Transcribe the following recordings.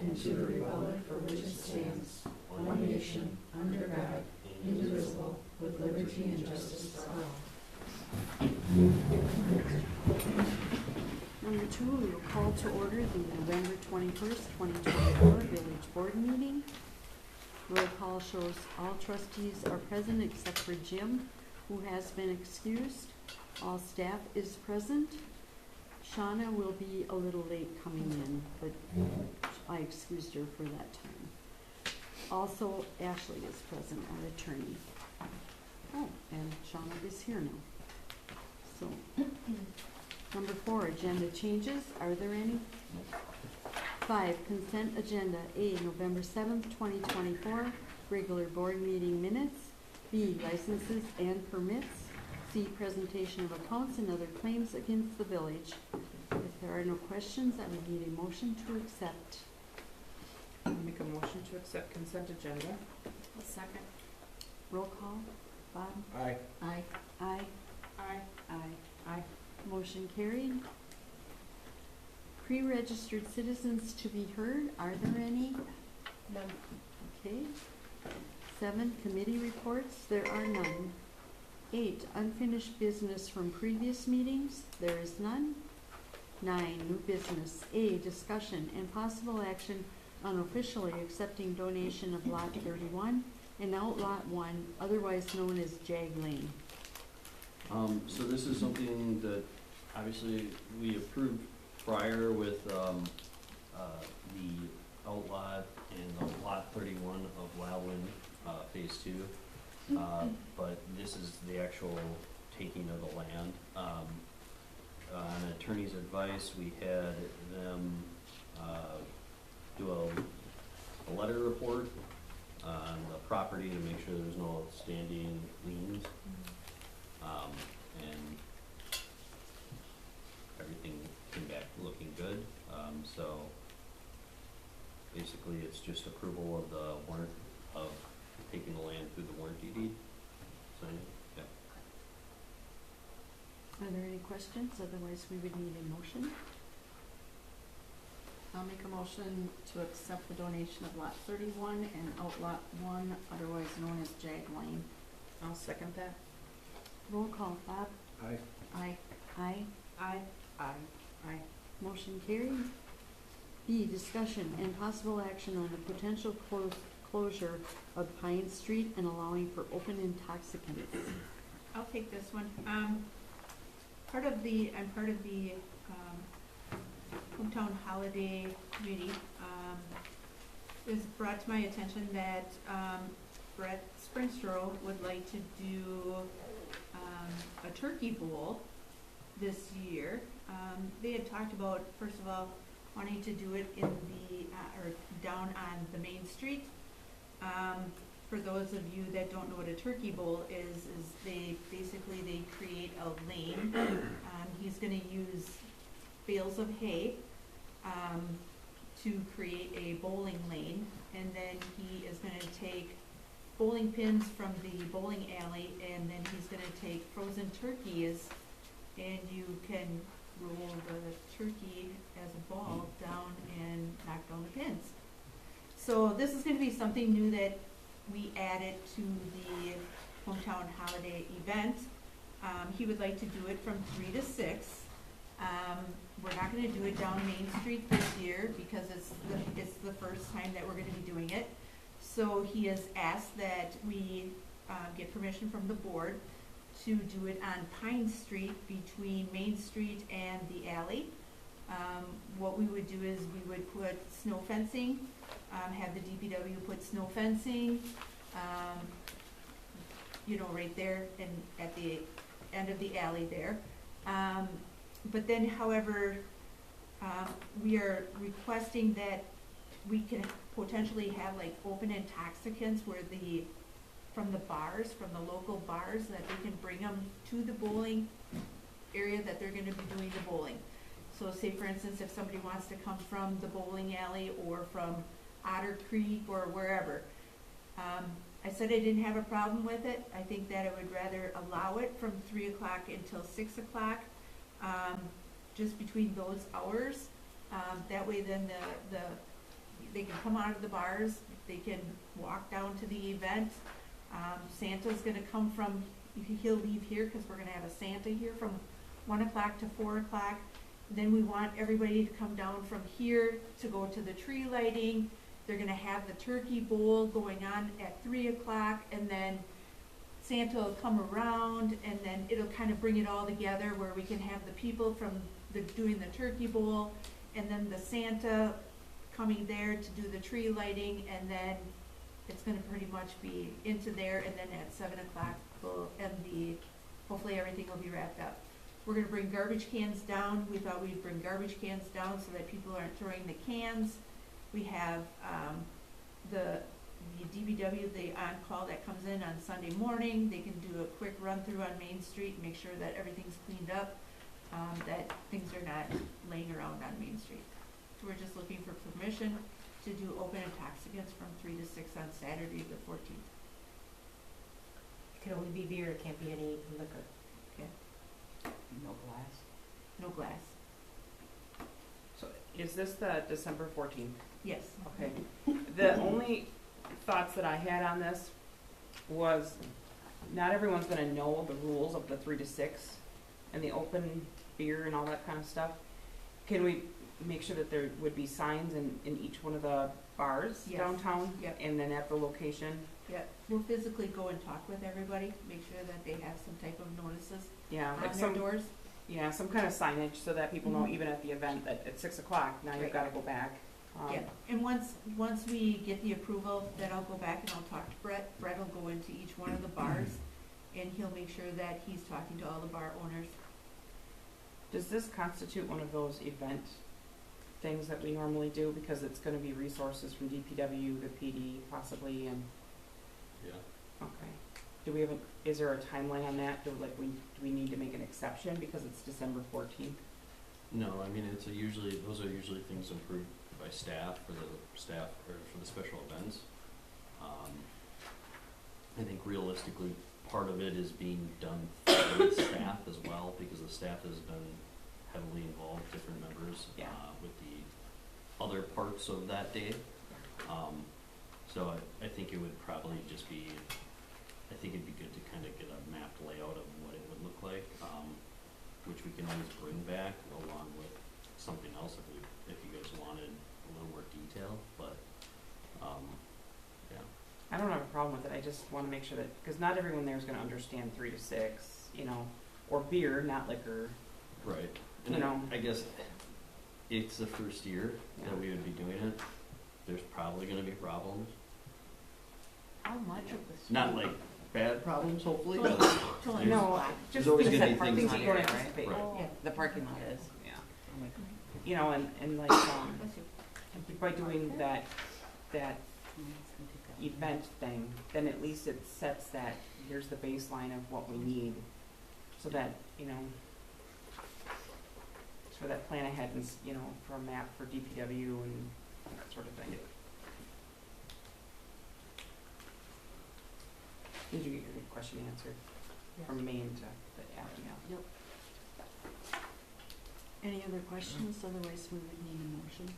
and to the republic for which it stands, one nation, under God, indivisible, with liberty and justice for all. Number 2, we will call to order the November 21st, 2024 Village Board meeting. Roll call shows all trustees are present except for Jim, who has been excused. All staff is present. Shauna will be a little late coming in, but I excused her for that time. Also, Ashley is present, our attorney. Oh, and Shauna is here now. So, number 4, agenda changes. Are there any? 5, consent agenda. A, November 7th, 2024, regular board meeting minutes. B, licenses and permits. C, presentation of accounts and other claims against the village. If there are no questions, I would need a motion to accept. I'll make a motion to accept consent agenda. A second. Roll call. Bob? Aye. Aye. Aye. Aye. Aye. Aye. Motion carried. Pre-registered citizens to be heard. Are there any? None. Okay. 7, committee reports. There are none. 8, unfinished business from previous meetings. There is none. 9, new business. A, discussion and possible action on officially accepting donation of Lot 31 and Outlot 1, otherwise known as Jag Lane. So this is something that obviously we approved prior with the outlot and the lot 31 of Wildland Phase 2. But this is the actual taking of the land. On attorney's advice, we had them do a letter report on the property to make sure there's no outstanding liens. And everything came back looking good. So basically it's just approval of the warrant of taking the land through the warranty deed. Sign it? Yeah. Are there any questions? Otherwise, we would need a motion. I'll make a motion to accept the donation of Lot 31 and Outlot 1, otherwise known as Jag Lane. I'll second that. Roll call. Bob? Aye. Aye. Aye. Aye. Aye. Aye. Motion carried. B, discussion and possible action on the potential closure of Pine Street and allowing for open intoxicants. I'll take this one. I'm part of the Hometown Holiday Committee. It was brought to my attention that Brett Springstrow would like to do a turkey bowl this year. They had talked about, first of all, wanting to do it in the or down on the main street. For those of you that don't know what a turkey bowl is they create a lane. He's going to use bales of hay to create a bowling lane, and then he is going to take bowling pins from the bowling alley, and then he's going to take frozen turkeys, and you can roll the turkey as a ball down and knock down the pins. So this is going to be something new that we added to the Hometown Holiday event. He would like to do it from 3 to 6. We're not going to do it down Main Street this year because it's the first time that we're going to be doing it. So he has asked that we get permission from the board to do it on Pine Street between Main Street and the alley. What we would do is we would put snow fencing, have the DPW put snow fencing, right there and at the end of the alley there. But then, however, we are requesting that we can potentially have like open intoxicants where from the local bars, that they can bring them to the bowling area that they're going to be doing the bowling. So say for instance, if somebody wants to come from the bowling alley or from Otter Creek or wherever, I said I didn't have a problem with it. I think that I would rather allow it from 3 o'clock until 6 o'clock, just between those hours. That way then they can come out of the bars, they can walk down to the event. Santa's gonna come from, he'll leave here, cause we're gonna have a Santa here from 1 o'clock to 4 o'clock. Then we want everybody to come down from here to go to the tree lighting. They're gonna have the turkey bowl going on at 3 o'clock, and then Santa will come around, and then it'll kind of bring it all together where we can have the people from doing the turkey bowl, and then the Santa coming there to do the tree lighting, and then it's gonna pretty much be into there, and then at 7 o'clock, hopefully everything will be wrapped up. We're gonna bring garbage cans down. We thought we'd bring garbage cans down so that people aren't throwing the cans. We have, the DPW, the on-call that comes in on Sunday morning. They can do a quick run-through on Main Street, make sure that everything's cleaned up, that things are not laying around on Main Street. So we're just looking for permission to do open intoxicants from 3 to 6 on Saturday the 14th. It can only be beer, it can't be any liquor. No glass. No glass. So is this the December 14th? Yes. Okay. The only thoughts that I had on this was not everyone's gonna know the rules of the 3 to 6 and the open beer and all that kind of stuff. Can we make sure that there would be signs in each one of the bars Yes. downtown? Yep. And then at the location? Yeah, we'll physically go and talk with everybody, make sure that they have some type of notices Yeah, on like their some, doors. yeah, some kind of signage so that people know Mhm. even at the event that at 6 o'clock, now you've Right. gotta go back. Yeah, and once we get the approval, then I'll go back and I'll talk to Brett. Brett will go into each one of the bars, and he'll make sure that he's talking to all the bar owners. Does this constitute one of those event things that we normally do, because it's gonna be resources from DPW to PD possibly, and, Yeah. okay. Do we have is there a timeline on that, do we need to make an exception because it's December 14th? No, I mean, those are usually things approved by staff for the special events. I think realistically, part of it is being done with staff as well, because the staff has been heavily involved, different members, Yeah. with the other parts of that day. So I think it would probably just be, I think it'd be good to kind of get a mapped layout of what it would look like, which we can always bring back along with something else if you guys wanted a little more detail, but, yeah. I don't have a problem with it, I just wanna make sure that, because not everyone there is gonna understand 3 to 6, or beer, not liquor. Right. You And know. I guess it's the first year Yeah. that we would be doing it. There's probably gonna be problems. How much of this? Not like bad problems, hopefully, Totally. but Totally. No, Fine. just always things gonna that be things things that you don't are, right? anticipate. Right. Yeah. The parking lot is. Yeah. Oh my God. And like, Bless you. by doing that event thing, then at least it sets that, here's the baseline of what we need, so that, for that plan ahead and, for a map for DPW and that sort of thing. Did you get your question answered? From Maine to the alley, yeah. Yep. Any other questions? Otherwise, we would need a motion.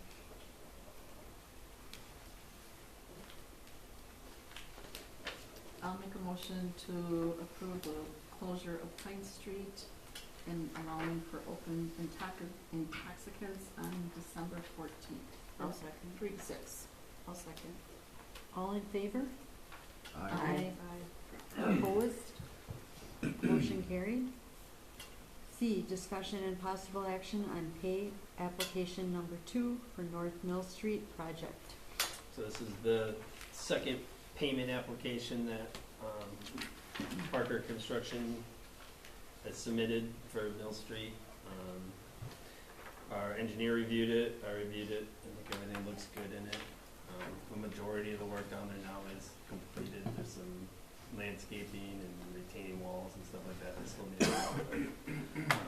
I'll make a motion to approve the closure of Pine Street and allowing for open intoxicants on December 14th. I'll second. 3 to 6. I'll second. All in favor? Aye. Opposed? Motion carried. C, discussion and possible action on pay application number 2 for North Mill Street project. So this is the second payment application that Parker Construction has submitted for Mill Street. Our engineer reviewed it, I reviewed it, I think everything looks good in it. The majority of the work down there now is completed. There's some landscaping and retaining walls and stuff like that that still need to be done.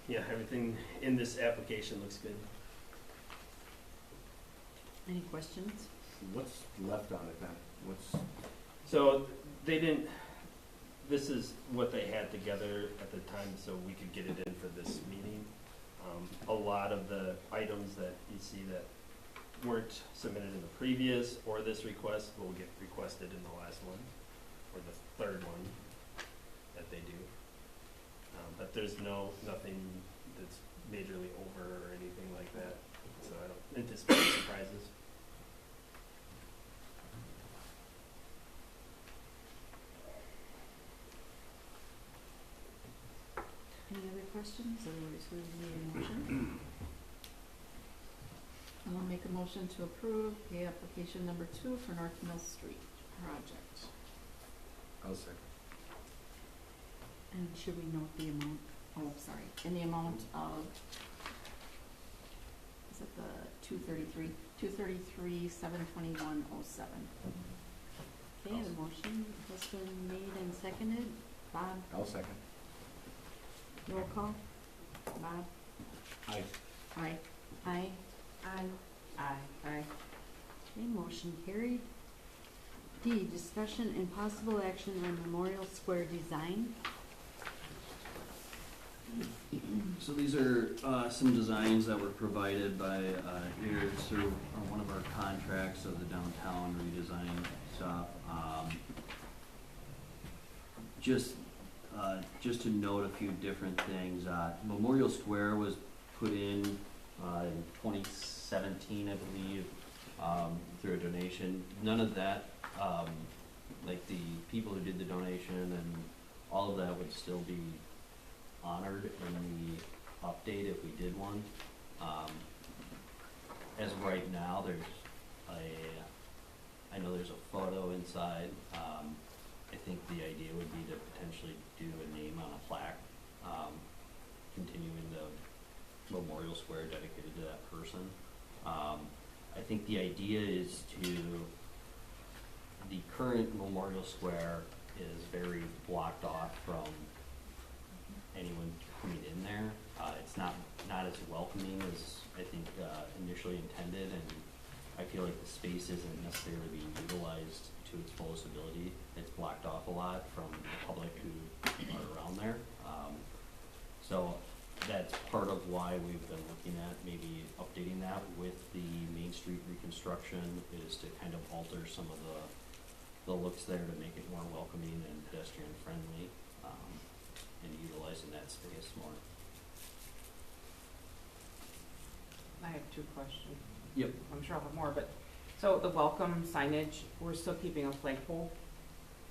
Yeah, everything in this application looks good. Any questions? What's left on it then? So they didn't, this is what they had together at the time, so we could get it in for this meeting. A lot of the items that you see that weren't submitted in the previous or this request will get requested in the last one, or the third one that they do. But there's nothing that's majorly over or anything like that, so I don't anticipate surprises. Any other questions, otherwise we need a motion? I'll make a motion to approve pay application number 2 for North Mill Street project. I'll second. And should we note the amount? Oh, sorry, in the amount of, is it the 233,721.07. Okay, the motion has been made and seconded. Bob, I'll second. roll call. Bob? Aye. Aye. Aye. Aye. Aye. Okay, motion carried. D, discussion and possible action on Memorial Square design. So these are some designs that were provided by here through one of our contracts of the downtown redesign stuff. Just to note a few different things. Memorial Square was put in 2017, I believe, through a donation. None of that, like the people who did the donation and all of that would still be honored in the update if we did one. As of right now, I know there's a photo inside. I think the idea would be to potentially do a name on a plaque, continuing the Memorial Square dedicated to that person. I think the idea is the current Memorial Square is very blocked off from anyone coming in there. It's not as welcoming as I think initially intended, and I feel like the space isn't necessarily being utilized to its fullest ability. It's blocked off a lot from the public who are around there. So that's part of why we've been looking at maybe updating that with the Main Street reconstruction, is to kind of alter some of the looks there to make it more welcoming and pedestrian friendly, and utilizing that space more. I have 2 questions. Yep. I'm sure I'll have more, but, so the welcome signage, we're still keeping a flagpole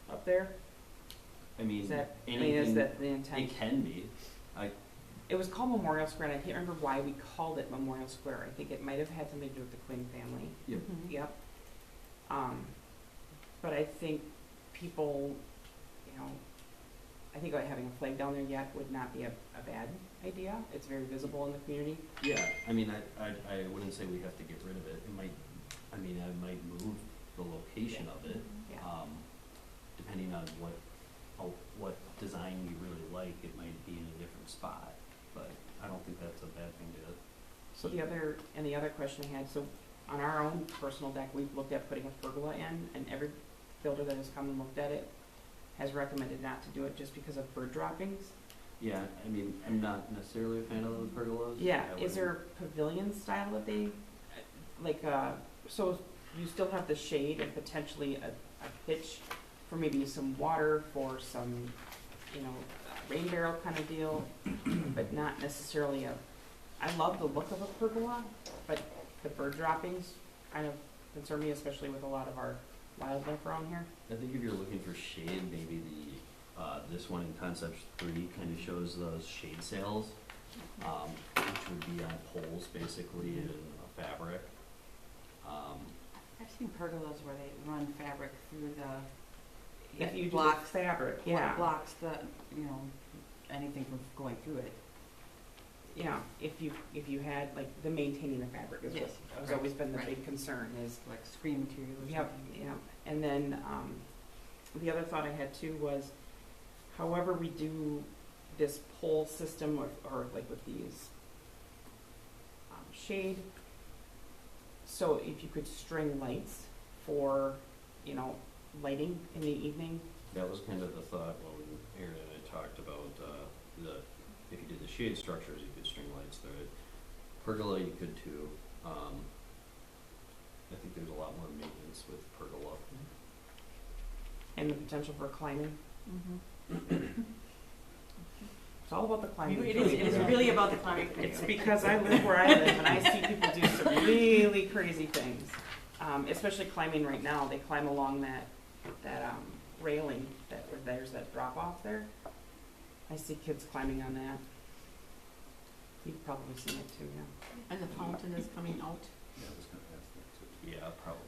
up there? I mean, Is that, anything, is that the intent? it can be. It was called Memorial Square, and I can't remember why we called it Memorial Square. I think it might have had something to do with the Quinn family. Yep. Mhm. Yep. But I think people, I think like having a flag down there yet would not be a bad idea. It's very visible in the community. Yeah, I mean, I wouldn't say we have to get rid of it. It might, I might move the location of it, Yeah. depending on what design you really like. It might be in a different spot, but I don't think that's a bad thing to. So the other question I had, so on our own personal deck, we've looked at putting a pergola in, and every builder that has come and looked at it has recommended not to do it just because of bird droppings. Yeah, I mean, I'm not necessarily a fan of the pergolas. Yeah, I is there a pavilion style that they, like, so you still have the shade and potentially a pitch for maybe some water, for some, rain barrel kind of deal, but not necessarily I love the look of a pergola, but the bird droppings kind of concern me, especially with a lot of our wildlife around here. I think if you're looking for shade, maybe this one in Concept 3 kind of shows those shade sails, which would be on poles basically in a fabric. I've seen pergolas where they run fabric through If you do the blocks, fabric, yeah. blocks the, anything from going through it. Yeah, if you had, like, the maintaining the fabric is what Yes, has right, always been the right. big concern is, Like screen material or yep, something. yeah. And then, the other thought I had too was, however we do this pole system or like with these shade, so if you could string lights for, lighting in the evening. That was kind of the thought when Aaron and I talked about if you did the shade structures, you could string lights through it. Pergola, you could too. I think there's a lot more maintenance with pergola. And the potential for climbing. Mm-hmm. It's all about the climbing. It is really about the climbing. It's because I live where I live and I see people do some really crazy things. Especially climbing right now. They climb along that railing where there's that drop off there. I see kids climbing on that. You've probably seen it too, yeah. And the fountain is coming out. Yeah, I was gonna ask that too. Yeah, probably.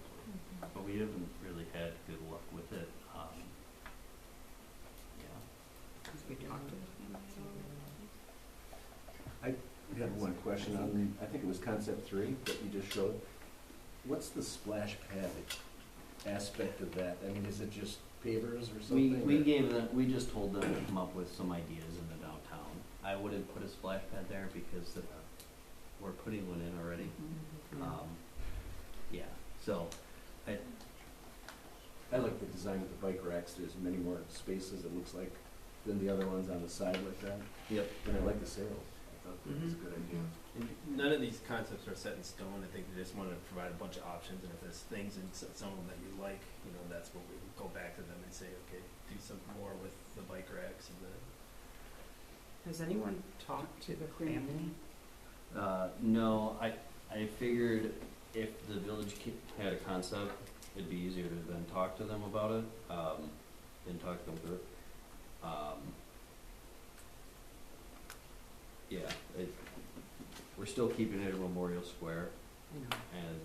But we haven't really had good luck with it. Yeah. We talked to I have one question on, I think it was concept 3 that you just showed. What's the splash pad aspect of that? I mean, is it just pavers or something? We just told them to come up with some ideas in the downtown. I wouldn't put a splash pad there because we're putting one in already. Yeah, so I like the design of the bike racks. There's many more spaces, it looks like, than the other ones on the side like that. Yep. And I like the sails. I thought that was a good idea. And none of these concepts are set in stone. I think they just want to provide a bunch of options, and if there's things in some of them that you like, that's what we go back to them and say, okay, do something more with the bike racks and the. Has anyone talked to the family? no, I figured if the village had a concept, it'd be easier to then talk to them about it, and talk them through it. Yeah, we're still keeping it at Memorial Square, and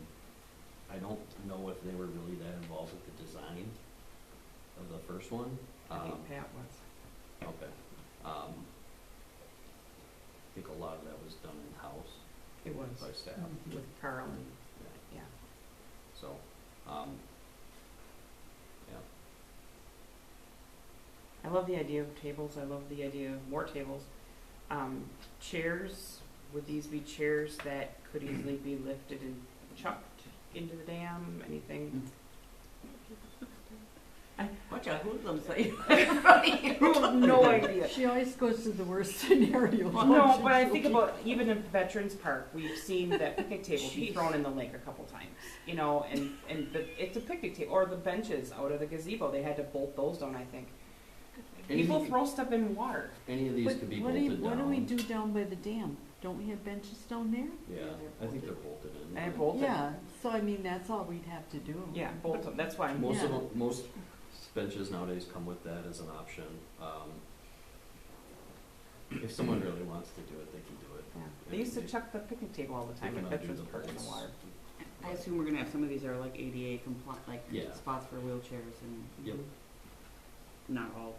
I don't know if they were really that involved with the design of the first one. I think Pat was. Okay. I think a lot of that was done in-house It was. by staff. With Carl and, yeah. So, yeah. I love the idea of tables. I love the idea of more tables. Chairs, would these be chairs that could easily be lifted and chucked into the dam? Anything? Watch out, hoodlums say. No idea. She always goes to the worst scenario. No, but I think about even in Veterans Park, we've seen that picnic table be thrown in the lake a couple times, it's a picnic table, or the benches out of the gazebo, they had to bolt those down, I think. People throw stuff in water. Any of these could be bolted down. What do we do down by the dam? Don't we have benches down there? Yeah, I think they're bolted in. And bolted. Yeah, so I mean, that's all we'd have to do. Yeah, bolt them, that's why I'm. Most of Yeah. them, most benches nowadays come with that as an option. If someone really wants to do it, they can do it. Yeah. They used to chuck the picnic table all the time They at can undo Veterans the Park in the bolts. water. I assume we're gonna have some of these are like ADA compliant, like Yeah. spots for wheelchairs and Yep. not all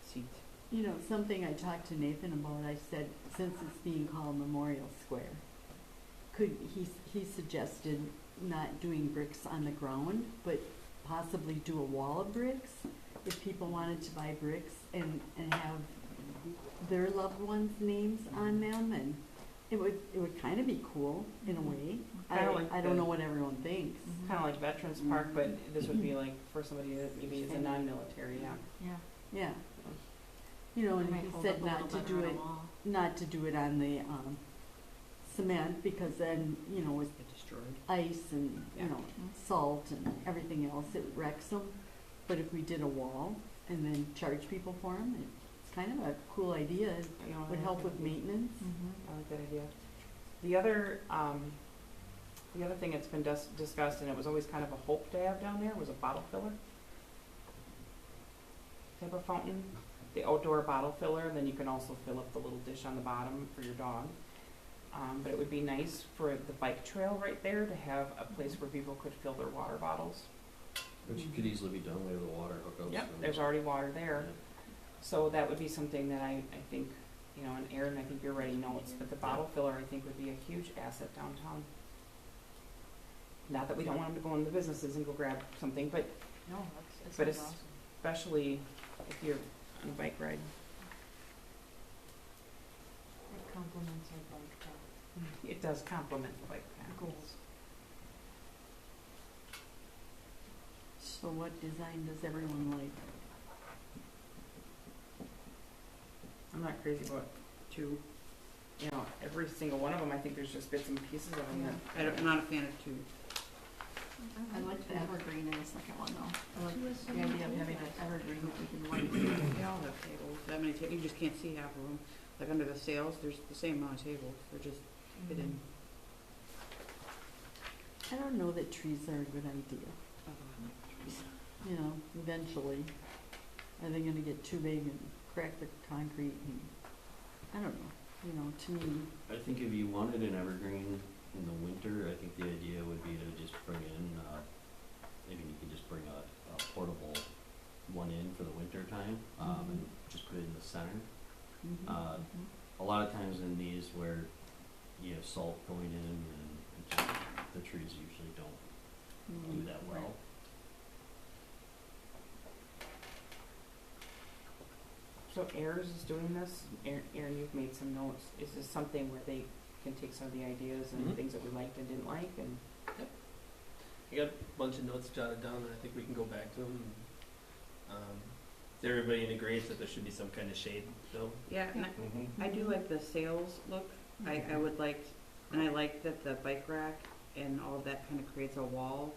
seats. Something I talked to Nathan about, I said, since it's being called Memorial Square, he suggested not doing bricks on the ground, but possibly do a wall of bricks, if people wanted to buy bricks and have their loved ones' names on them, and it would kind of be cool in a way. Kinda like I don't know what everyone thinks. Kind of like Veterans Park, but this would be like for somebody that maybe is a non-military, yeah. Yeah. Yeah. And he said not to do it on the cement, because then, with Get destroyed. ice and, Yeah. salt and everything else, it wrecks them. But if we did a wall and then charge people for them, it's kind of a cool idea. It would help with maintenance. Mm-hmm. I like that idea. The other thing that's been discussed, and it was always kind of a hope to have down there, was a bottle filler type of fountain. The outdoor bottle filler, and then you can also fill up the little dish on the bottom for your dog. But it would be nice for the bike trail right there to have a place where people could fill their water bottles. Which could easily be done with the water hookups. Yep, and- there's already water there. Yeah. So that would be something that I think, and Aaron, I think you're already notes, but the bottle filler, I think, would be a huge asset downtown. Not that we don't want them to go in the businesses and go grab something, but No, But especially if you're on a bike ride. It complements our bike path. It does complement the bike path. Goals. So what design does everyone like? I'm not crazy about two. Every single one of them, I think there's just bits and pieces of them that I'm not a fan of two. I like the evergreen in the second one though. I like the idea of having an evergreen that we can light. They all have tables, that many you just can't see half of them. Like under the sales, there's the same amount of tables, they're just hidden. I don't know that trees are a good idea. You know, eventually, are they gonna get too big and crack the concrete and, I don't know, you know, to me, I think if you wanted an evergreen in the winter, I think the idea would be to just bring in, maybe you could just bring a portable one in for the winter time, and just put it in the center. A lot of times in these where you have salt going in and it just, the trees usually don't do that well. So Ayers is doing this. Aaron, you've made some notes. Is this something where they can take some of the ideas and Mhm. things that we liked and didn't like and? I got a bunch of notes jotted down and I think we can go back to them. Is everybody in agreement that there should be some kind of shade though? Yeah, and I do like the sales look. I would like, and I like that the bike rack and all of that kind of creates a wall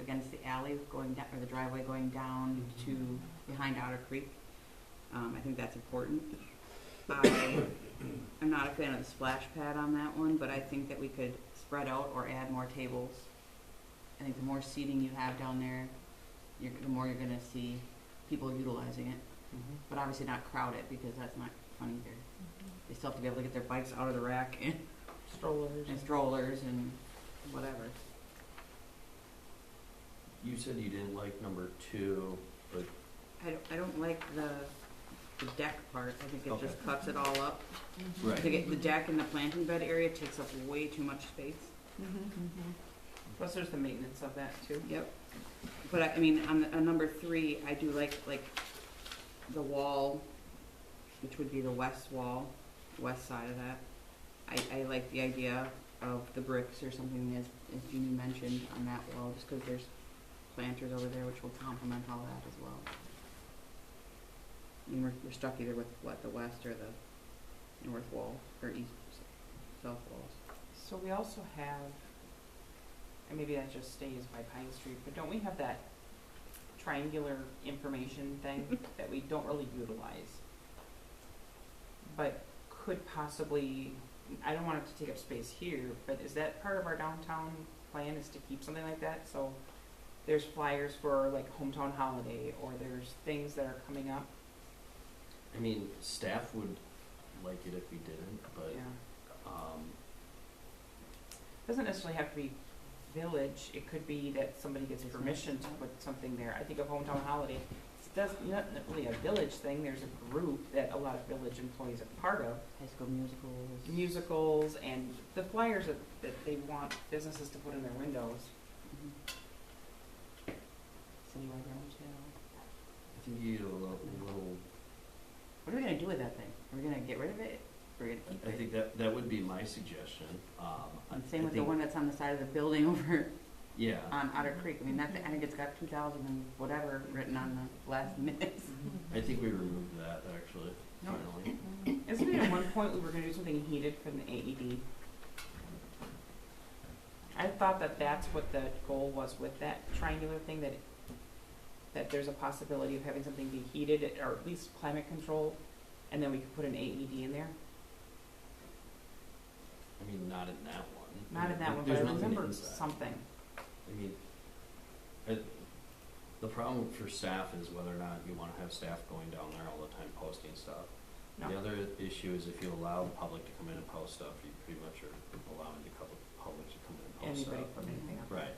against the alley going down, or the driveway going down to behind Otter Creek. I think that's important. I'm not a fan of the splash pad on that one, but I think that we could spread out or add more tables. I think the more seating you have down there, the more you're gonna see people utilizing it. But obviously not crowd it, because that's not fun either. They still have to be able to get their bikes out of the rack and strollers and whatever. You said you didn't like number 2, but I don't like the deck part. I think it just cuts it all up. right. The deck and the planting bed area takes up way too much space. Plus there's the maintenance of that too. Yep. But I mean, on number 3, I do like the wall, which would be the west wall, west side of that. I like the idea of the bricks or something, as Jeannie mentioned, on that wall, just because there's planters over there, which will complement all that as well. I mean, we're stuck either with the west or the north wall, or east, south walls. So we also have, and maybe that just stays by Pine Street, but don't we have that triangular information thing that we don't really utilize? But could possibly, I don't want it to take up space here, but is that part of our downtown plan, is to keep something like that? So there's flyers for like hometown holiday, or there's things that are coming up. I mean, staff would like it if we didn't, but, Yeah. Doesn't necessarily have to be village. It could be that somebody gets permission to put something there. I think of hometown holiday. It's not really a village thing. There's a group that a lot of village employees are part of. High school musicals. Musicals and the flyers that they want businesses to put in their windows. Citywide yard sale. I think you need a little What are we gonna do with that thing? Are we gonna get rid of it? Or are we gonna keep I it? think that would be my suggestion. And same I with the think- one that's on the side of the building over Yeah. on Otter Creek. I mean, I think it's got 2000 and whatever written on the last minutes. I think we removed that actually, No. finally. Isn't it at one point we were gonna do something heated for the AED? I thought that that's what the goal was with that triangular thing, that there's a possibility of having something be heated, or at least climate controlled, and then we could put an AED in there. I mean, not in that one. Not in that one, but There's I nothing remember inside. something. I mean, the problem for staff is whether or not you wanna have staff going down there all the time posting stuff. No. The other issue is if you allow the public to come in and post stuff, you pretty much are allowing the public to come in and post Anybody stuff. put anything up. Right.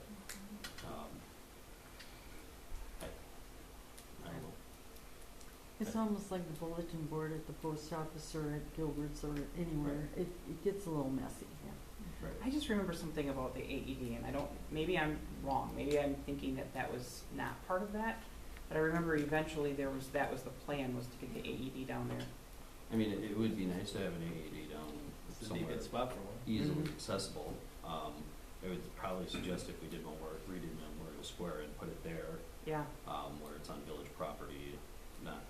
I don't know. it's almost like the bulletin board at the post office or at Gilbert's or anywhere. It gets a little messy. Right. I just remember something about the AED, and I don't, maybe I'm wrong, maybe I'm thinking that was not part of that, but I remember eventually that was the plan, was to get the AED down there. I mean, it would be nice to have an AED down This would be a somewhere good spot for one. easily accessible. I would probably suggest if we did redid Memorial Square and put it there, Yeah, where it's on village property, not,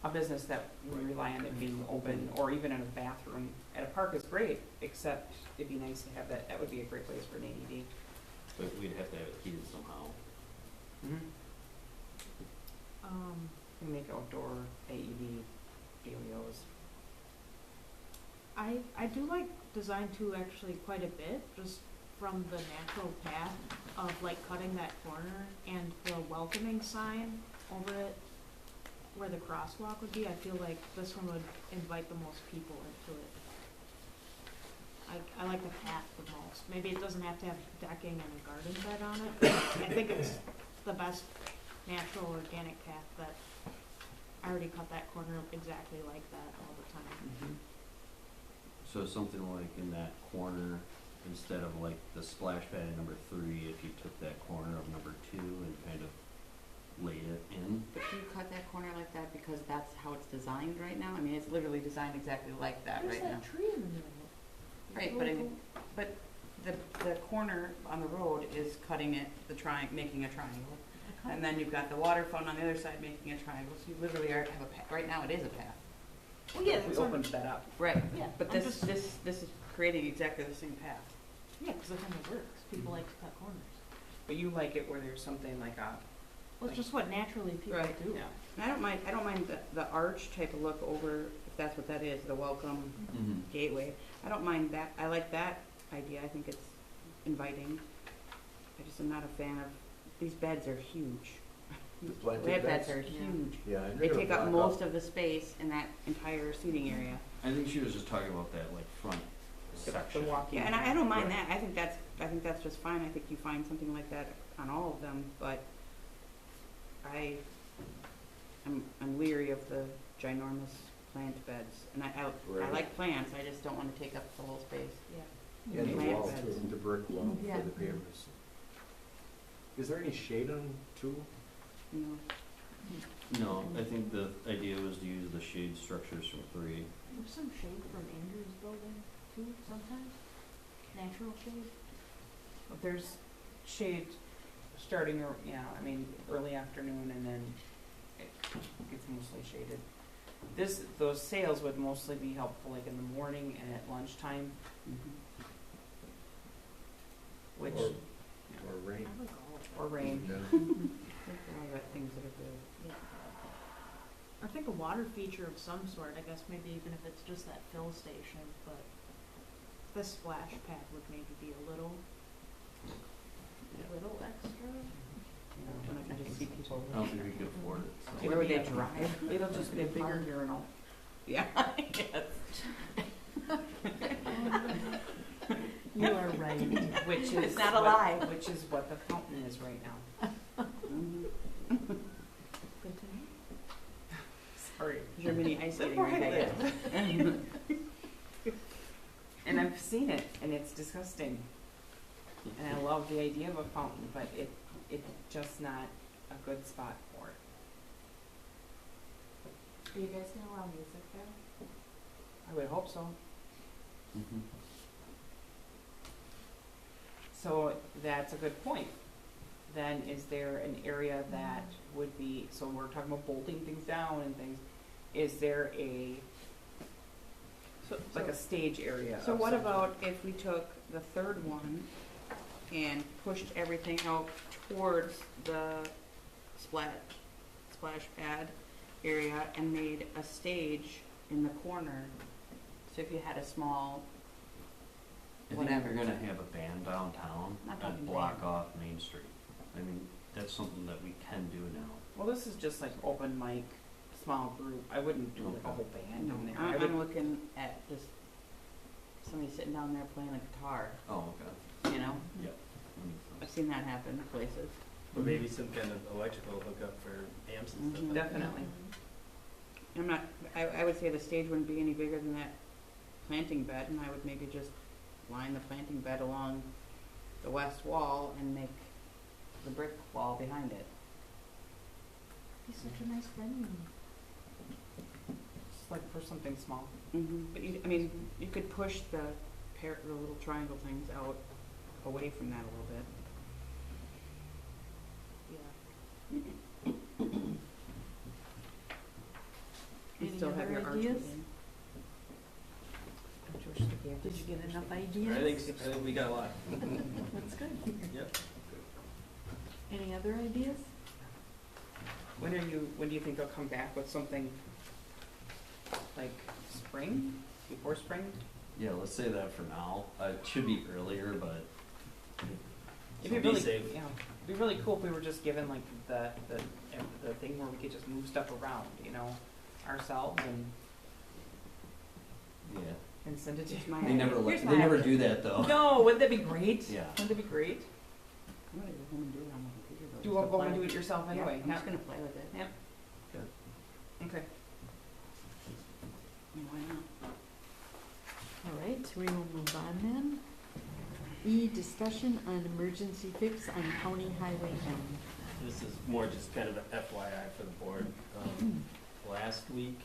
a business that we rely on it being open, or even in a bathroom at a park is great, except it'd be nice to have that would be a great place for an AED. But we'd have to have it heated somehow. Mm-hmm. We make outdoor AED dealios. I do like design two actually quite a bit, just from the natural path of like cutting that corner and the welcoming sign over it where the crosswalk would be. I feel like this one would invite the most people into it. I like the path the most. Maybe it doesn't have to have decking and a garden bed on it, but I think it's the best natural organic path that I already cut that corner exactly like that all the time. Mm-hmm. So something like in that corner, instead of like the splash pad at number 3, if you took that corner of number 2 and kind of laid it in. But do you cut that corner like that because that's how it's designed right now? I mean, it's literally designed exactly like that There's right that now. tree in the middle. Right, but I mean, but the corner on the road is cutting it, making a triangle. And then you've got the water fountain on the other side making a triangle, so you literally have a path. Right now, it is a path. Well, yeah, If we that's what, opened that up. Right, yeah. but I'm this just, is creating exactly the same path. yeah, because it kind of works. People like to cut corners. But you like it where there's something like a, Well, it's just what naturally people Right. do. yeah. And I don't mind the arch type of look over, if that's what that is, the welcome Mm-hmm. gateway. I don't mind that. I like that idea. I think it's inviting. I just am not a fan of, these beds are huge. The planting Red beds beds? are huge. Yeah, and They they're take gonna up block most of the space in that entire seating area. I think she was just talking about that like front The section. walking. Yeah, and I don't mind that. I think that's just fine. I think you find something like that on all of them, but I'm leery of the ginormous plant beds. And I Right. like plants, I just don't want to take up the whole space. Yeah. And the Plant wall beds. too, the brick wall Yeah. for the pavers. Is there any shade on 2? You know, No, I think the idea was to use the shade structures from 3. There's some shade from Andrew's building too sometimes. Natural shade. There's shade starting, I mean, early afternoon and then it gets mostly shaded. Those sails would mostly be helpful like in the morning and at lunchtime, which, Or I rain? like all of that. or rain. Yeah. I think they're all got things that are good. Yeah. I think a water feature of some sort, I guess maybe even if it's just that fill station, but this splash pad would maybe be a little extra. And I can just see people. I don't think we could afford it. So. Where would they drive? It'll just be a bigger urinal. Yeah. You are right. Which is It's not a lie. Which is what the fountain is right now. Mhm. Good to know. Sorry. There's your mini ice skating right there. And I've seen it, and it's disgusting. And I love the idea of a fountain, but it's just not a good spot for it. Are you guys gonna allow music there? I would hope so. Mhm. So that's a good point. Then is there an area that would be, so we're talking about bolting things down and things, is there like a stage area? So of what some about if we took the third one and pushed everything out towards the splash pad area and made a stage in the corner? So if you had a small, I think whatever. if you're gonna have a band downtown Not and talking block band. off Main Street. I mean, that's something that we can do now. Well, this is just like open mic, small group. I wouldn't do like a whole band in there. I would, I'm looking at just somebody sitting down there playing a guitar, Oh, okay. you know? Yep. I've seen that happen places. Or maybe some kind of electrical hookup for amps and stuff. Mhm. definitely. I would say the stage wouldn't be any bigger than that planting bed, and I would maybe just line the planting bed along the west wall and make the brick wall behind it. He's such a nice venue. Just like for something small. But you could push the little triangle things out away from that a little bit. Yeah. You Any still have other your arch ideas? within. George, Did you get enough I ideas? think we got a lot. That's good. Yep. Any other ideas? When do you think they'll come back with something like spring, before spring? Yeah, let's say that for now. It should be earlier, but It'd be Be really, safe. yeah, it'd be really cool if we were just given like the thing where we could just move stuff around, you know, ourselves yeah. and send it to. Here's my They idea. never, Here's they my never idea. do that though. No, wouldn't that be great? Yeah. Wouldn't that be great? I'm gonna go home and do it on my computer though. Do just to go and play do with it yourself Yeah, anyway. I'm just gonna play with it. Yep. Okay. I mean, why not? All right, we will move on then. E, discussion on emergency fix on County Highway M. This is more just kind of an FYI for the board. Last week,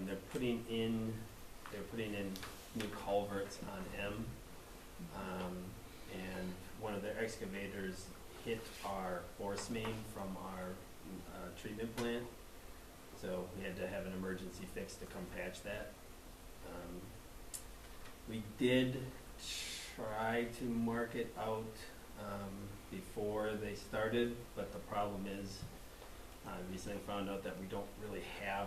they're putting in new culverts on M. And one of their excavators hit our force main from our treatment plant. So we had to have an emergency fix to come patch that. We did try to mark it out before they started, but the problem is, recently found out that we don't really have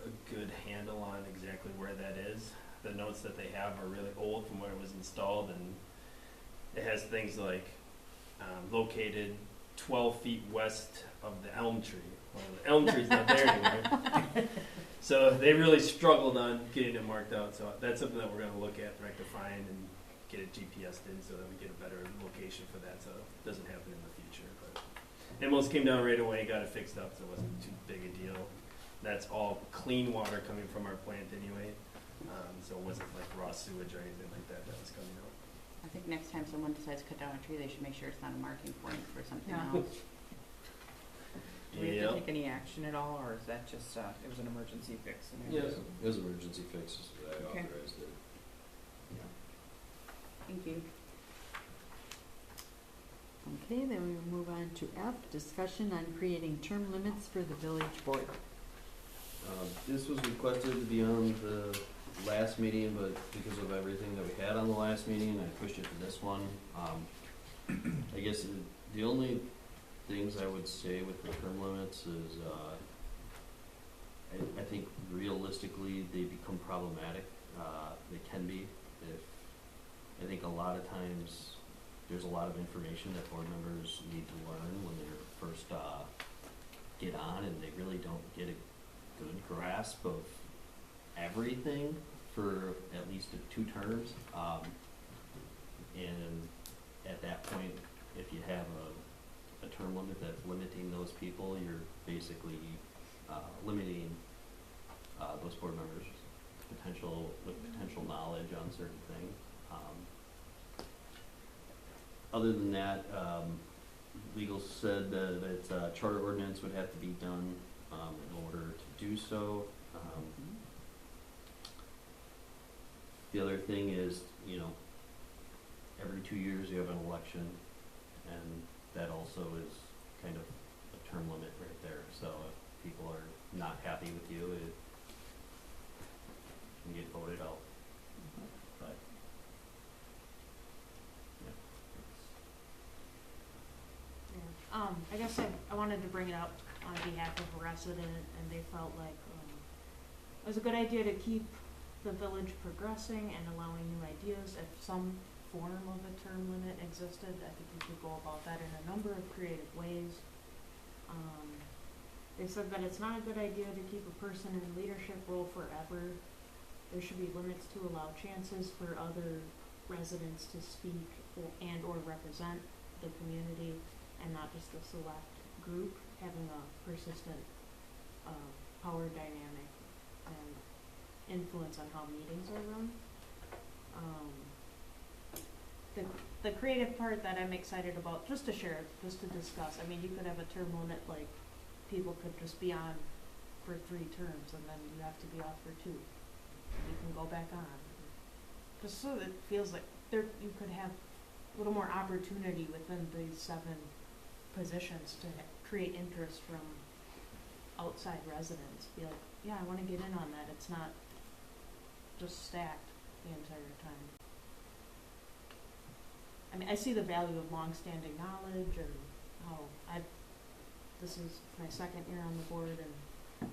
a good handle on exactly where that is. The notes that they have are really old from when it was installed, and it has things like located 12 feet west of the elm tree. Well, the elm tree's not there anymore. So they really struggled on getting it marked out. So that's something that we're going to look at, rectifying, and get it GPS'd in so that we get a better location for that, so it doesn't happen in the future. But Emmons came down right away, got it fixed up, so it wasn't too big a deal. That's all clean water coming from our plant anyway, so it wasn't like raw sewage or anything like that that was coming out. I think next time someone decides to cut down a tree, they should make sure it's not a marking point for something Yeah. else. Do we have to Yep. take any action at all, or is that just, it was an emergency fix? And Yeah. It was emergency fixes that I Okay. authorized it. Thank you. Okay, then we will move on to F, discussion on creating term limits for the village board. This was requested to be on the last meeting, but because of everything that we had on the last meeting, I pushed it to this one. I guess the only things I would say with the term limits is, I think realistically, they become problematic. They can be. I think a lot of times, there's a lot of information that board members need to learn when they're first get on, and they really don't get a good grasp of everything for at least 2 terms. And at that point, if you have a term limit that's limiting those people, you're basically limiting those board members' potential knowledge on certain things. Other than that, legal said that charter ordinance would have to be done in order to do so. The other thing is, every 2 years you have an election, and that also is kind of a term limit right there. So if people are not happy with you, it can get voted out. But I guess I wanted to bring it up on behalf of a resident, and they felt like it was a good idea to keep the village progressing and allowing new ideas. If some form of a term limit existed, I think we could go about that in a number of creative ways. They said that it's not a good idea to keep a person in a leadership role forever. There should be limits to allow chances for other residents to speak or represent the community, and not just a select group having a persistent power dynamic and influence on how meetings are run. The creative part that I'm excited about, just to share, just to discuss, I mean, you could have a term limit, like people could just be on for 3 terms and then you have to be off for 2. You can go back on. Just so that it feels like you could have a little more opportunity within these 7 positions to create interest from outside residents. Be like, yeah, I want to get in on that. It's not just stacked the entire time. I see the value of longstanding knowledge and how this is my second year on the board and, I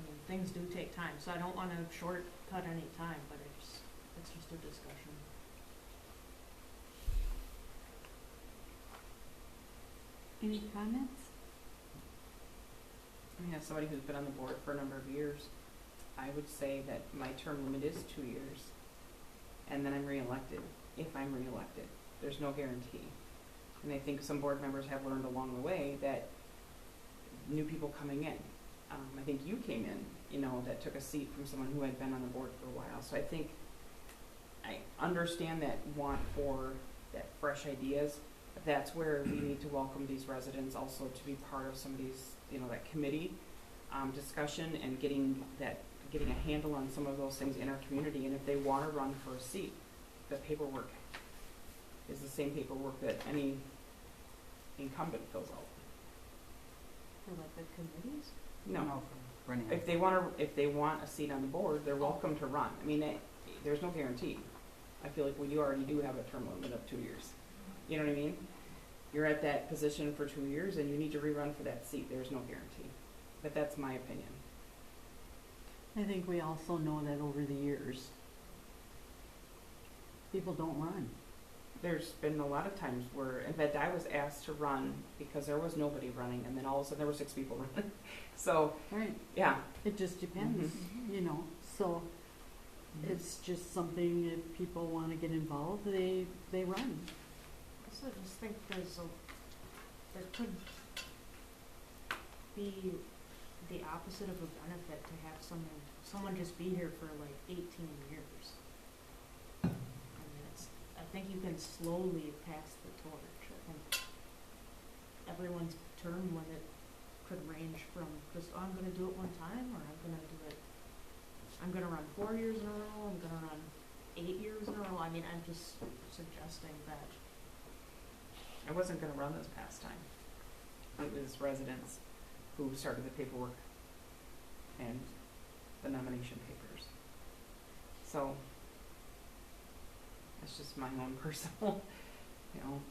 mean, things do take time, so I don't wanna shortcut any time, but it's just a discussion. Any comments? I mean, as somebody who's been on the board for a number of years, I would say that my term limit is 2 years. And then I'm reelected, if I'm reelected. There's no guarantee. And I think some board members have learned along the way that new people coming in, I think you came in, you know, that took a seat from someone who had been on the board for a while. So I think I understand that want for that fresh ideas. That's where we need to welcome these residents also to be part of some of these, you know, that committee discussion and getting a handle on some of those things in our community. And if they want to run for a seat, the paperwork is the same paperwork that any incumbent fills out. For like the committees? No. for running. If they want a seat on the board, they're welcome to run. I mean, there's no guarantee. I feel like you already do have a term limit of 2 years. You know what I mean? You're at that position for 2 years and you need to rerun for that seat. There's no guarantee. But that's my opinion. I think we also know that over the years, people don't run. There's been a lot of times where, in fact, I was asked to run because there was nobody running, and then all of a sudden there were 6 people running. So, Right. yeah. It just depends, you know, so it's just something, if people wanna get involved, they run. So I just think there could be the opposite of a benefit to have someone just be here for like 18 years. I mean, I think you can slowly pass the torch. I think everyone's term limit could range from just, oh, I'm gonna do it one time, or I'm gonna run 4 years in a row, I'm gonna run 8 years in a row. I mean, I'm just suggesting that. I wasn't going to run this past time. It was residents who started the paperwork and the nomination papers. So, that's just my own personal, you know.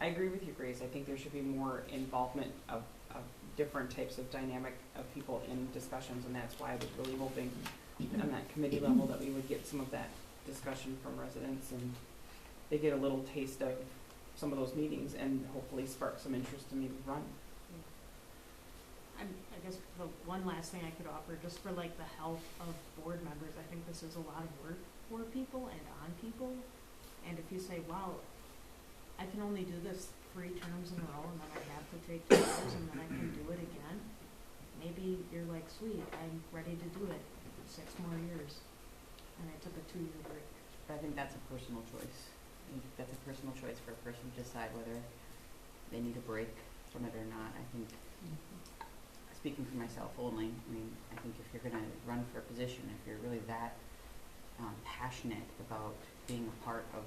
I agree with you, Grace. I think there should be more involvement of different types of dynamic of people in discussions, and that's why I was really hoping on that committee level that we would get some of that discussion from residents and they get a little taste of some of those meetings and hopefully spark some interest to maybe run. I guess the one last thing I could offer, just for like the health of board members, I think this is a lot of work for people and on people. And if you say, wow, I can only do this 3 terms in a row and then I have to take 2 years and then I can do it again, maybe you're like, sweet, I'm ready to do it 6 more years. And I took a 2-year break. But I think that's a personal choice. I think that's a personal choice for a person to decide whether they need a break from it or not. I think, speaking for myself only, I mean, I think if you're going to run for a position, if you're really that passionate about being a part of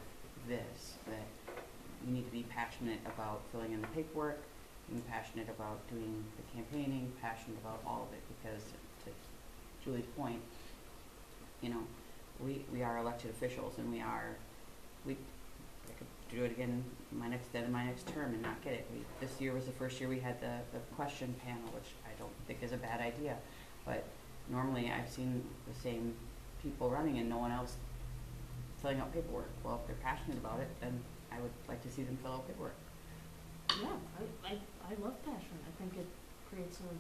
this, that you need to be passionate about filling in the paperwork, being passionate about doing the campaigning, passionate about all of it, because to Julie's point, you know, we are elected officials and I could do it again my next term and not get it. This year was the first year we had the question panel, which I don't think is a bad idea, but normally I've seen the same people running and no one else filling out paperwork. Well, if they're passionate about it, then I would like to see them fill out paperwork. Yeah, I love passion. I think it creates a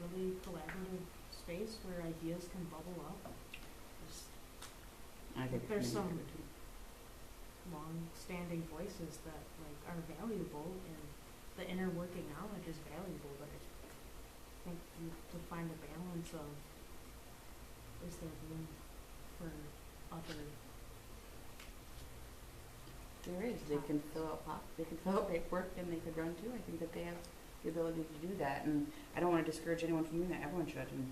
really collaborative space where ideas can bubble up. And I think There's maybe some we could do- long-standing voices that like are valuable, and the inner working knowledge is valuable, but I think to find a balance of, is there room for other? There is. They can fill out paperwork and they could run too. I think that they have the ability to do that, and I don't want to discourage anyone from doing that. Everyone should, and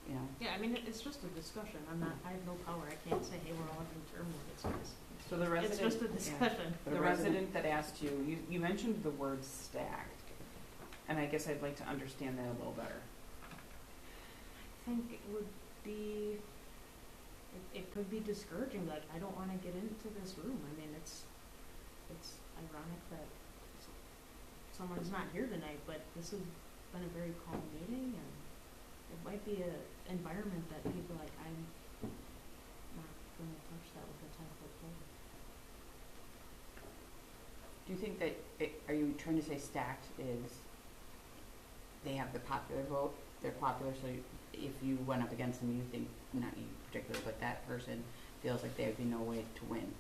you know. Yeah, I mean, it's just a discussion. I have no power. I can't say, hey, we're all in term limits, guys. So the resident, It's just a discussion. yeah, the resident that asked you mentioned the word stacked, and I guess I'd like to understand that a little better. I think it would be, if it could be discouraging, like, I don't wanna get into this room. I mean, it's ironic that someone's not here tonight, but this has been a very calm meeting, and it might be a environment that people are like, I'm not gonna touch that with a 10-foot pole. Do you think that, are you trying to say stacked is, they have the popular vote, they're popular, so if you went up against them, you think, not you particularly, but that person feels like there would be no way to win?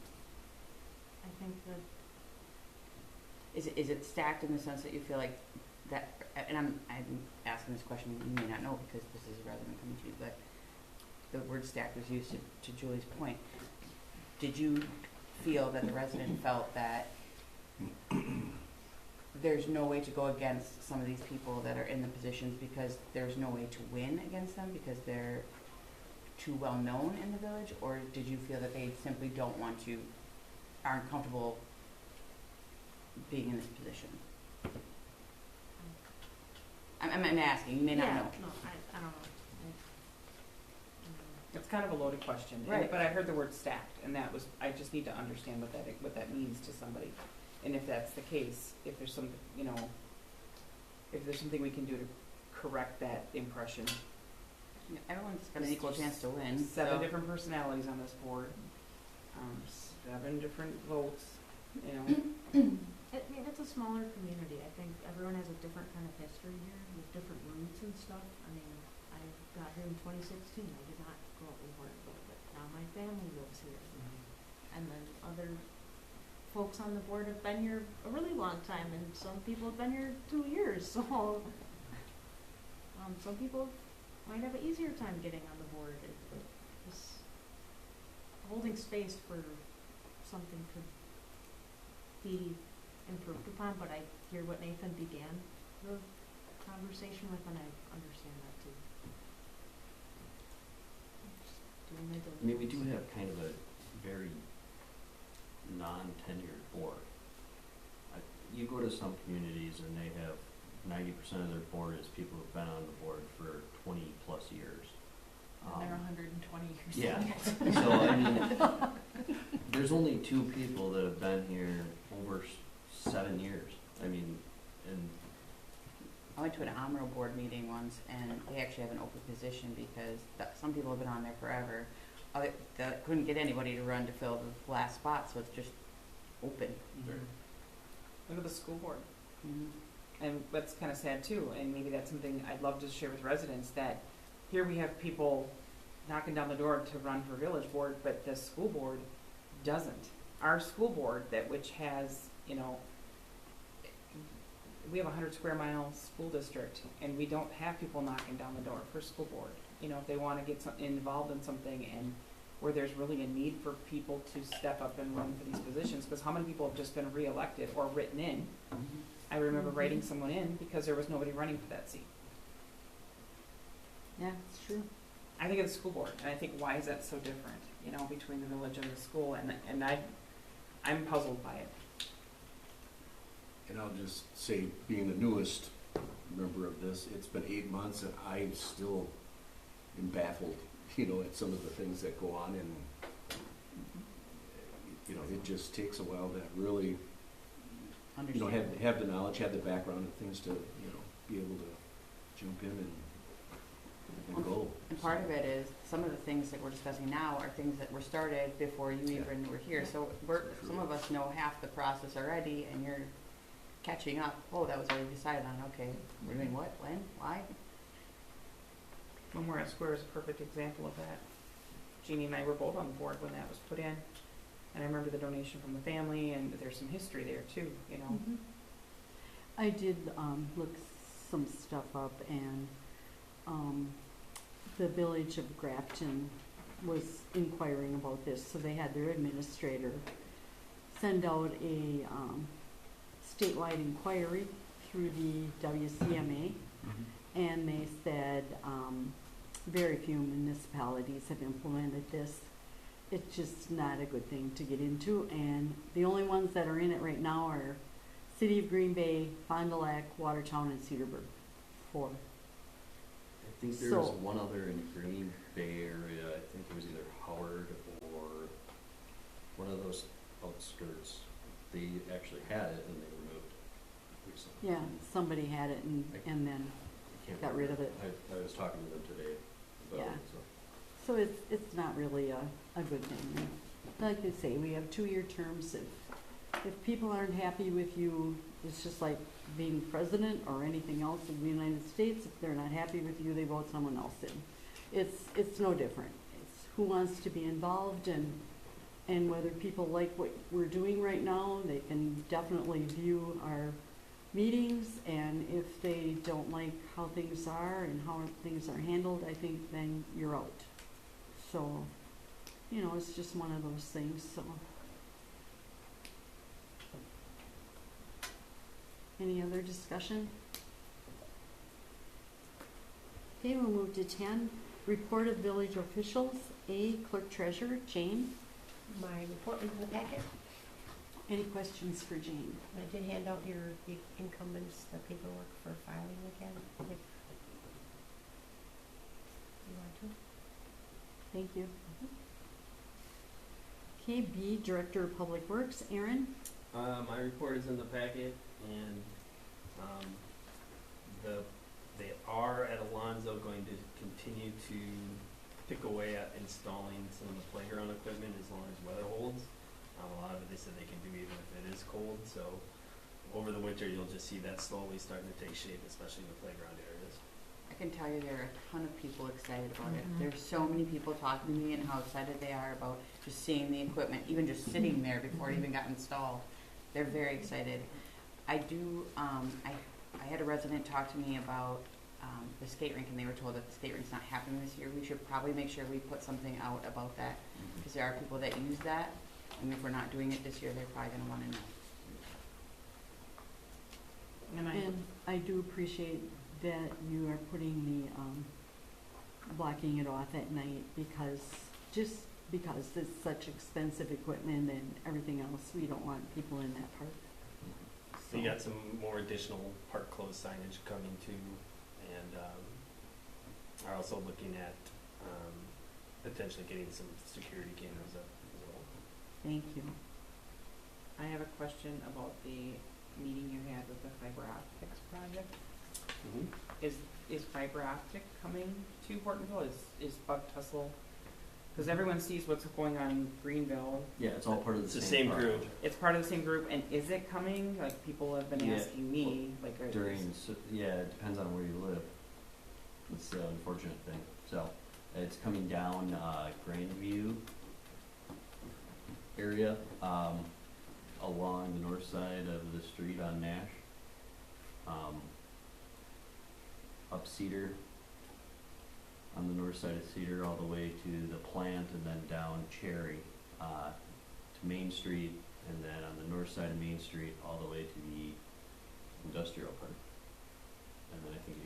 I think that, Is it stacked in the sense that you feel like that, and I'm asking this question, you may not know because this is rather than coming to you, but the word stacked was used to Julie's point. Did you feel that the resident felt that there's no way to go against some of these people that are in the positions because there's no way to win against them because they're too well known in the village? Or did you feel that they simply don't want to, aren't comfortable being in this position? I'm asking, you may not know. no, I don't know. It's kind of a loaded question, Right. but I heard the word stacked, and that was, I just need to understand what that means to somebody. And if that's the case, if there's some, if there's something we can do to correct that impression. Yeah, everyone's got an equal chance to win. 7 so- different personalities on this board, 7 different votes, I mean, it's a smaller community. I think everyone has a different kind of history here with different roots and stuff. I mean, I got here in 2016. I did not grow up in Hortonville, but now my family lives here. And then other folks on the board have been here a really long time, and some people have been here 2 years. So some people might have an easier time getting on the board. Just holding space for something could be improved upon, but I hear what Nathan began the conversation with, and I understand that too. Just doing my I mean, we do diligence. have kind of a very non-tenured board. You go to some communities and they have 90% of their board is people who've been on the board for 20 plus years. And they're 120 years Yeah, old. so I mean, there's only 2 people that have been here over 7 years. I mean, and I went to an AMRO board meeting once, and they actually have an open position because some people have been on there forever. They couldn't get anybody to run to fill the last spot, so it's just open. Look at the school board. Mm-hmm. And that's kind of sad too, and maybe that's something I'd love to share with residents, that here we have people knocking down the door to run for village board, but the school board doesn't. Our school board, which has, we have a 100 square mile school district, and we don't have people knocking down the door for school board. If they want to get involved in something, and where there's really a need for people to step up and run for these positions, because how many people have just been reelected or written in? I remember writing someone in because there was nobody running for that seat. Yeah, it's true. I think of the school board, and I think, why is that so different, between the village and the school, and I'm puzzled by it. And I'll just say, being the newest member of this, it's been 8 months and I still am baffled, at some of the things that go on, and, it just takes a while to really, have the knowledge, have the background and things to, be able to jump in and go. And part of it is, some of the things that we're discussing now are things that were started before you even were here. So some of us know half the process already, and you're catching up. Oh, that was already decided on. Okay, we're doing what, when, why? Memorial Square is a perfect example of that. Jeannie and I were both on the board when that was put in, and I remember the donation from the family, and there's some history there too, Mm-hmm. I did look some stuff up, and the village of Grafton was inquiring about this, so they had their administrator send out a statewide inquiry through the WCMA, and they said very few municipalities have implemented this. It's just not a good thing to get into, and the only ones that are in it right now are City of Green Bay, Fond du Lac, Watertown, and Cedarburg. 4. I think there's one other in Green Bay area. I think it was either Howard skirts. They actually had it and they removed it recently. Yeah, somebody had it and then, I can't got rid of remember. it. I was talking to them today about Yeah. it, so. so it's not really a good thing. Like I say, we have 2-year terms. If people aren't happy with you, it's just like being president or anything else in the United States. If they're not happy with you, they vote someone else in. It's no different. It's who wants to be involved and whether people like what we're doing right now, they can definitely view our meetings, and if they don't like how things are and how things are handled, I think then you're out. So, it's just one of those things, so. Any other discussion? Okay, we'll move to 10, report of village officials. A, clerk treasurer, Jane. My report was in the packet. Any questions for Jane? I did hand out the incumbents, the paperwork for filing again, if you want to. Thank you. Okay, B, director of public works, Aaron. My report is in the packet, and they are at Alonzo going to continue to pick away at installing some of the playground equipment as long as weather holds. A lot of it they said they can do even if it is cold, so over the winter you'll just see that slowly starting to take shape, especially in the playground areas. I can tell you there are a ton of people excited about it. Mhm. There's so many people talking to me and how excited they are about just seeing the equipment, even just sitting there before it even got installed. They're very excited. I do, I had a resident talk to me about the skate rink, and they were told that the skate rink's not happening this year. We should probably make sure we put something out about that, because there are people that use that, and if we're not doing it this year, they're probably gonna wanna know. And I do appreciate that you are putting the, blocking it off at night because it's such expensive equipment and everything else, we don't want people in that park. So you got some more additional park closed signage coming too, and are also looking at potentially getting some security cameras up as well. Thank you. I have a question about the meeting you had with the fiber optics project. Is fiber optic coming to Hortonville? Is Bug Tussle? Because everyone sees what's going on in Greenville. Yeah, it's all part of It's the the same same project. group. It's part of the same group, and is it coming? Like, people have been Yeah, asking me, like, Yeah, it depends on where you live. That's the unfortunate thing. So, it's coming down, Grandview area, along the north side of the street on Nash. Up Cedar, on the north side of Cedar, all the way to the plant, and then down Cherry, to Main Street, and then on the north side of Main Street, all the way to the industrial park. And then I think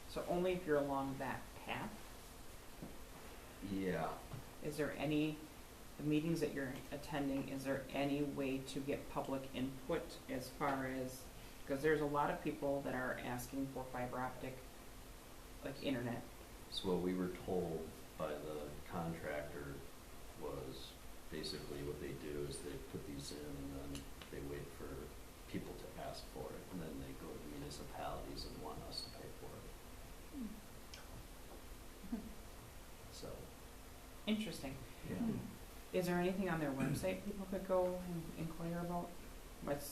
so only if you're along that path? yeah, Is there any, the meetings that you're attending, is there any way to get public input as far as, because there's a lot of people that are asking for fiber optic, like, internet. so what we were told by the contractor was basically what they do is they put these in and then they wait for people to ask for it, and then they go to municipalities and want us to pay for it. So, Interesting. yeah. Is there anything on their website people could go and inquire about?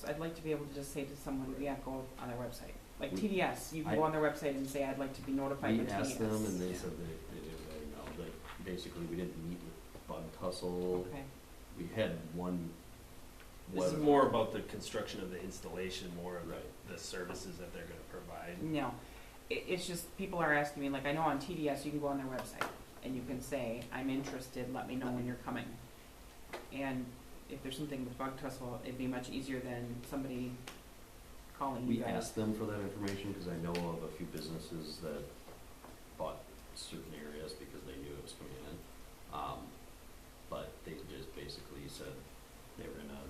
I'd like to be able to just say to someone, yeah, go on their website. Like We- TDS, you can go on their website and say, I'd like to be notified We by TDS. asked them and they said they didn't really know, like, basically we didn't meet with Bug Tussle. Okay. We had one. This is more about the construction of the installation, more of Right. the services that they're gonna provide. No, it's just, people are asking me, like, I know on TDS, you can go on their website and you can say, I'm interested, let me know when you're coming. And if there's something with Bug Tussle, it'd be much easier than somebody calling you We guys. asked them for that information because I know of a few businesses that bought certain areas because they knew it was coming in. But they just basically said they were gonna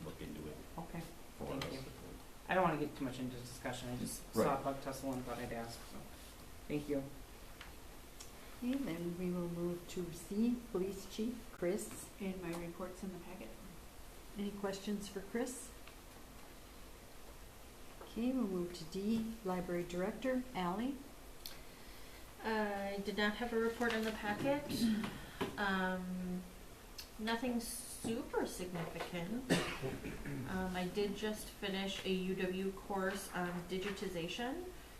look into it Okay, for Thank us. you. I don't wanna get too much into discussion, I just saw Right. Bug Tussle and thought I'd ask, so, thank you. Okay, then we will move to C, police chief, Chris. And my report's in the packet. Any questions for Chris? Okay, we'll move to D, Library Director, Ally. I did not have a report in the packet. Nothing super significant. I did just finish a UW course on digitization,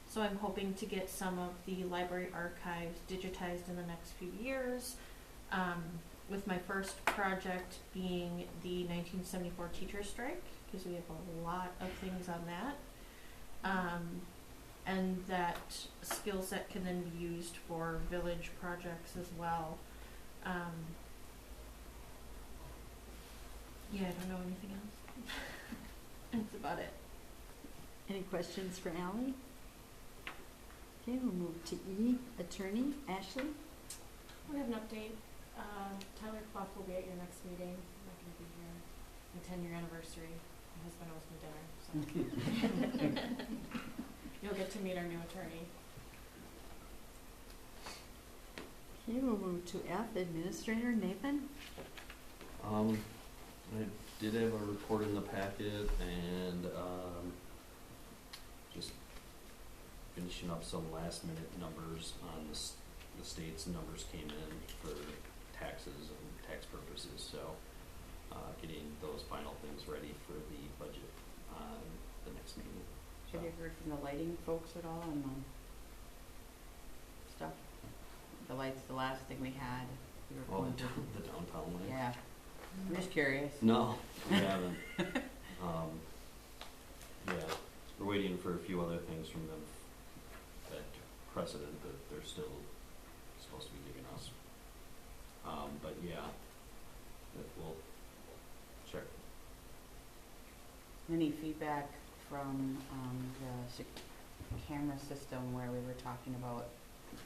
so I'm hoping to get some of the library archives digitized in the next few years. With my first project being the 1974 teacher strike, because we have a lot of things on that. And that skill set can then be used for village projects as well. Yeah, I don't know anything else. That's about it. Any questions for Ally? Okay, we'll move to E, Attorney, Ashley. We have an update. Tyler Clough will be at your next meeting. I'm not gonna be here. My 10-year anniversary. My husband owes me dinner, so. You'll get to meet our new attorney. Okay, we'll move to F, Administrator, Nathan. I did have a report in the packet and, just finishing up some last minute numbers on the state's numbers came in for taxes and tax purposes, so, getting those final things ready for the budget on the next meeting. So, Have you heard from the lighting folks at all on the stuff? The lights, the last thing we had. We were oh, going the downtown lights? Yeah, I'm just curious. No, we haven't. Yeah, we're waiting for a few other things from them that precedent that they're still supposed to be giving us. But yeah, that we'll check. Any feedback from the camera system where we were talking about,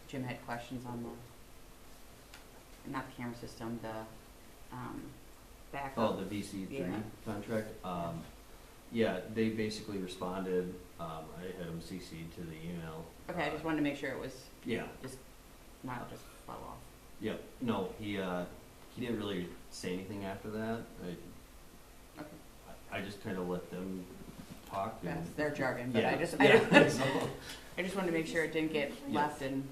Jim had questions on the, not the camera system, the backup. Oh, the VC3 Yeah. contract? Yeah, they basically responded. I had them CC'd to the email. Okay, I just wanted to make sure it was Yeah, not just fell off. yeah. No, he didn't really say anything after that. Okay. I just kind of let them talk. And That's their jargon, but yeah, I just so, I just wanted to make sure it didn't get Yeah. left in.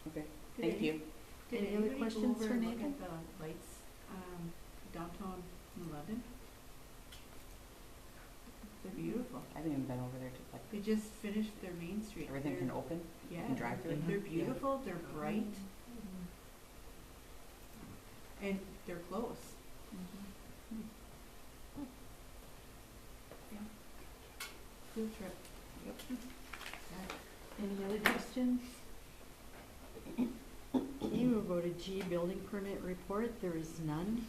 Okay, thank you. Did Any other anybody go questions over for and look Nathan? at the lights, downtown in London? They're beautiful. I haven't even been over there to like, They just finished their Main Street. everything can open, Yeah, can drive through it. they're beautiful, they're bright, and they're close. Yeah. Field trip. Any other questions? Okay, we'll go to G, Building Permit Report. There is none.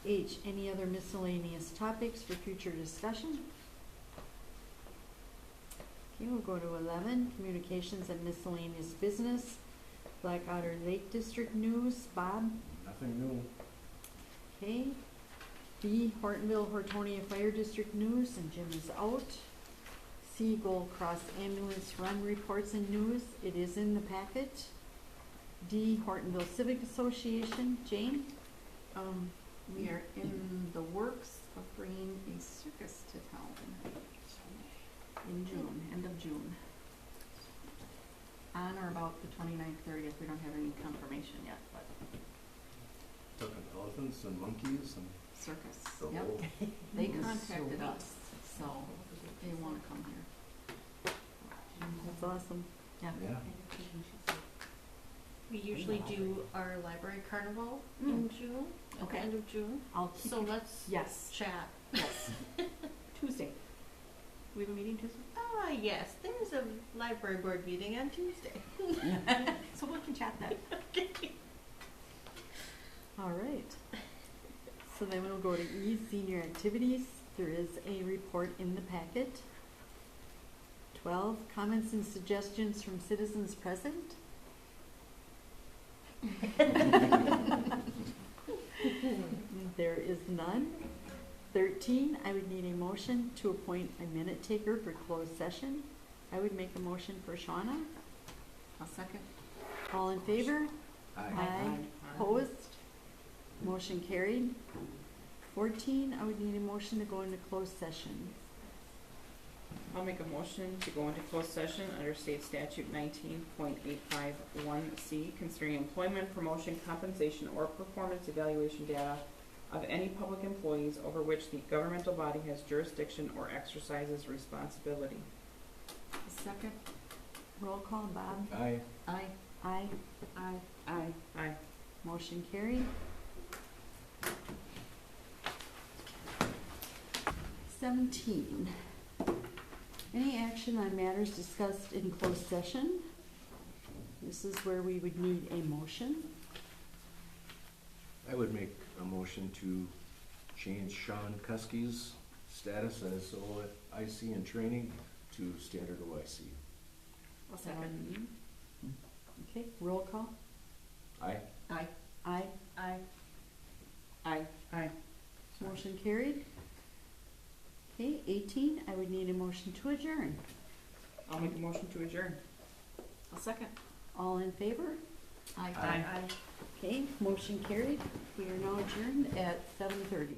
H, any other miscellaneous topics for future discussion? Okay, we'll go to 11, Communications and Miscellaneous Business. Black Otter Lake District News. Bob? Nothing new. Okay. B, Hortonville Hortonia Fire District News, and Jim is out. C, Gold Cross Ambulance Run Reports and News. It is in the packet. D, Hortonville Civic Association. Jane? We are in the works of bringing a circus to town in June, end of June. On or about the 29th, 30th, we don't have any confirmation yet, but Talking elephants and monkeys and circus, the yep. whole. They contacted us, so they wanna come here. That's awesome. Yeah. Yeah. We usually do our library carnival in June, at Okay. the end of June. I'll keep So let's yes, chat. yes. Tuesday. We have a meeting Tuesday? Ah, yes, there's a library board meeting on Tuesday. So we can chat then. All right. So then we'll go to E, Senior Activities. There is a report in the packet. 12, Comments and Suggestions from Citizens Present. There is none. 13, I would need a motion to appoint a minute taker for closed session. I would make a motion for Shauna. I'll second. All in favor? Aye. Aye. Opposed? Motion carried. 14, I would need a motion to go into closed session. I'll make a motion to go into closed session under state statute 19.851C concerning employment, promotion, compensation, or performance evaluation data of any public employees over which the governmental body has jurisdiction or exercises responsibility. Second? Roll call, Bob. Aye. Aye. Aye. Aye. Aye. Aye. Motion carried. 17. Any action on matters discussed in closed session? This is where we would need a motion. I would make a motion to change Sean Kuski's status as OIC in training to standard OIC. I'll second. Okay, roll call. Aye. Aye. Aye. Aye. Aye. Aye. Motion carried. Okay, 18, I would need a motion to adjourn. I'll make a motion to adjourn. I'll second. All in favor? Aye. Aye. Okay, motion carried. We are now adjourned at 7:30.